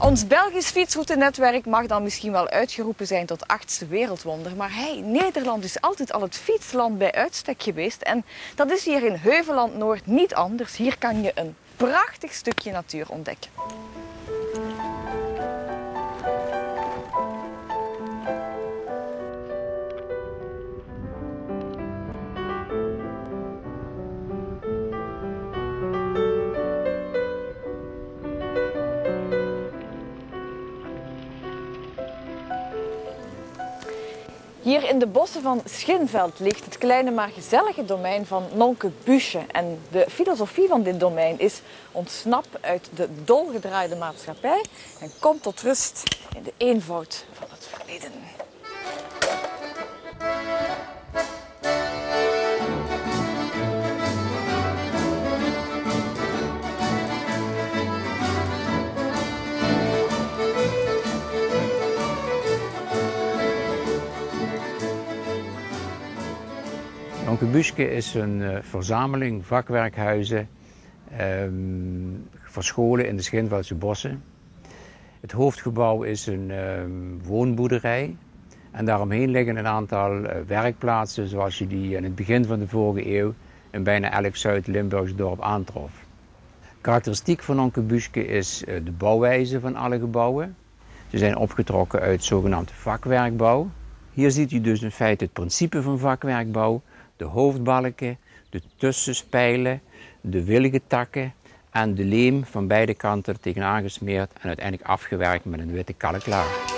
Ons Belgisch fietsroutenetwerk mag dan misschien wel uitgeroepen zijn tot 8e wereldwonder. Maar Nederland is altijd al het fietsland bij uitstek geweest. En dat is hier in Heuvelland Noord niet anders. Hier kan je een prachtig stukje natuur ontdekken. Hier in de bossen van Schinveld ligt het kleine maar gezellige domein van Nonke Büsche. En de filosofie van dit domein is: ontsnap uit de dolgedraaide maatschappij en kom tot rust in de eenvoud van het verleden. Nonke Büsche is een verzameling vakwerkhuizen verscholen in de Schinveldse bossen. Het hoofdgebouw is een woonboerderij en daaromheen liggen een aantal werkplaatsen zoals je die in het begin van de vorige eeuw in bijna elk Zuid-Limburgs dorp aantrof. Karakteristiek van Nonke Büsche is de bouwwijze van alle gebouwen. Ze zijn opgetrokken uit zogenaamde vakwerkbouw. Hier ziet u dus in feite het principe van vakwerkbouw. De hoofdbalken, de tussenspijlen, de willige takken en de leem van beide kanten tegenaan gesmeerd en uiteindelijk afgewerkt met een witte kalklaag.